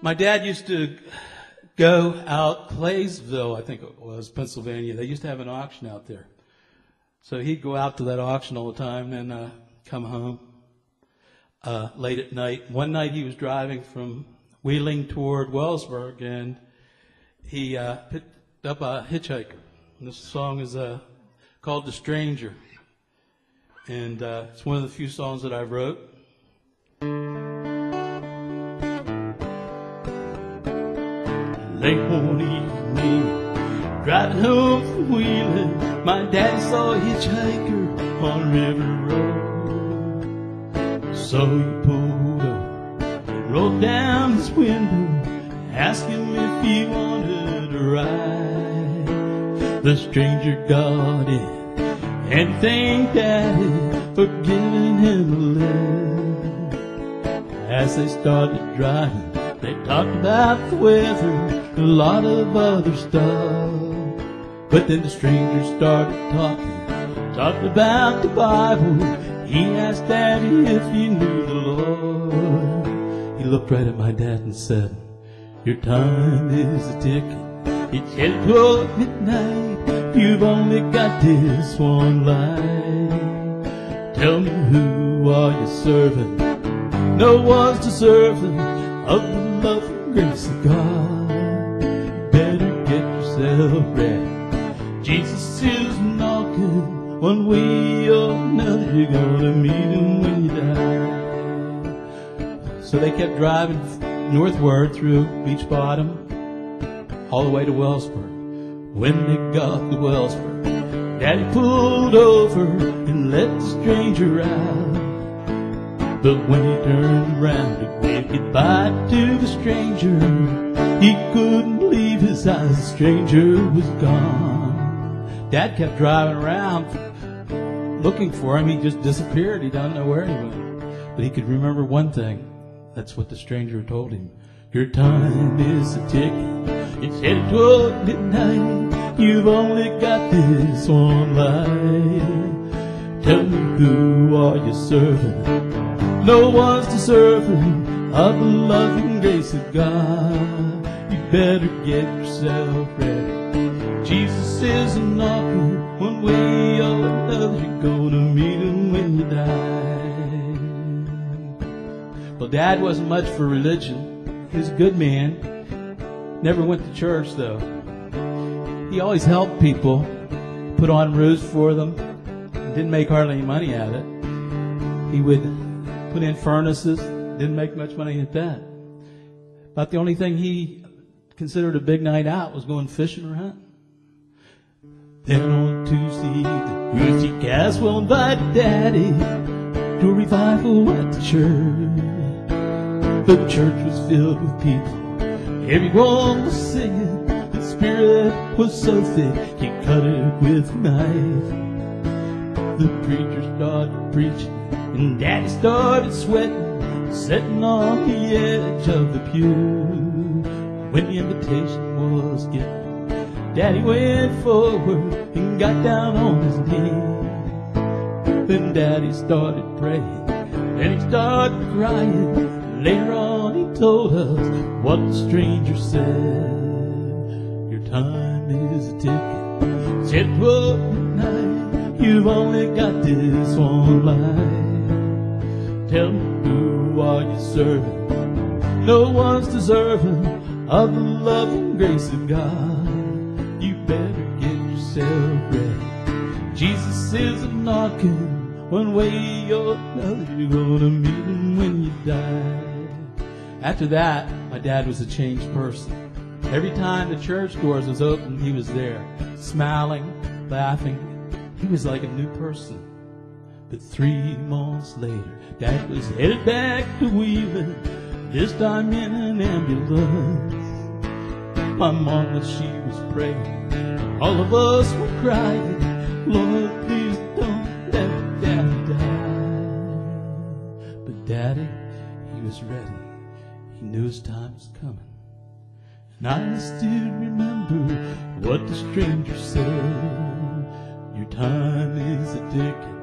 My dad used to go out Claysville, I think it was, Pennsylvania. They used to have an auction out there. So he'd go out to that auction all the time and come home late at night. One night he was driving from Wheeling toward Wellsburg, and he picked up a hitchhiker. And this song is called The Stranger. And it's one of the few songs that I wrote. Late one evening, driving home from Wheeling, my daddy saw a hitchhiker on River Road. So he pulled over and rolled down his window, asked him if he wanted a ride. The stranger got in and thanked Daddy for giving him a lift. As they started driving, they talked about the weather, a lot of other stuff. But then the stranger started talking about the Bible. He asked Daddy if he knew the Lord. He looked right at my dad and said, "Your time is a-ticking. It's headed toward midnight. You've only got this one life. Tell me, who are you serving? No one's deserving of the love and grace of God. Better get yourself ready. Jesus is knocking. One way or another, you're gonna meet him when you die." So they kept driving northward through Beach Bottom all the way to Wellsburg. When they got to Wellsburg, Daddy pulled over and let the stranger out. But when he turned around to wave goodbye to the stranger, he couldn't believe his eyes. The stranger was gone. Dad kept driving around looking for him. He just disappeared. He doesn't know where he went. But he could remember one thing. That's what the stranger told him. Your time is a-ticking. It's headed toward midnight. You've only got this one life. Tell me, who are you serving? No one's deserving of the love and grace of God. You better get yourself ready. Jesus is knocking. One way or another, you're gonna meet him when you die. Well, Dad wasn't much for religion. He was a good man. Never went to church, though. He always helped people, put on roofs for them, and didn't make hardly any money at it. He would put in furnaces, didn't make much money at that. About the only thing he considered a big night out was going fishing or hunting. Then on Tuesday, the Tuesday cast will invite Daddy to a revival at the church. The church was filled with people. Everyone was singing. The Spirit was so thick, he cut it with a knife. The preacher started preaching, and Daddy started sweating, sitting on the edge of the pew. When the invitation was given, Daddy went forward and got down on his knees. Then Daddy started praying, then he started crying. Later on he told us what the stranger said. Your time is a-ticking. It's headed toward midnight. You've only got this one life. Tell me, who are you serving? No one's deserving of the love and grace of God. You better get yourself ready. Jesus is a-knocking. One way or another, you're gonna meet him when you die. After that, my dad was a changed person. Every time the church doors was open, he was there, smiling, laughing. He was like a new person. But 3 months later, Dad was headed back to Wheeling, this time in an ambulance. My mama, she was praying. All of us were crying, Lord, please don't let Daddy die. But Daddy, he was ready. He knew his time was coming. And I still remember what the stranger said. Your time is a-ticking.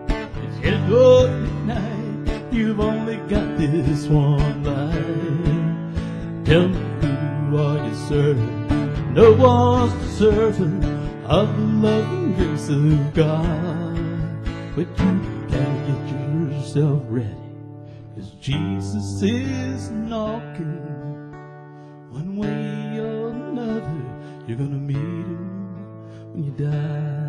It's headed toward midnight. You've only got this one life. Tell me, who are you serving? No one's deserving of the love and grace of God. But you gotta get yourself ready, 'cause Jesus is knocking. One way or another, you're gonna meet him when you die.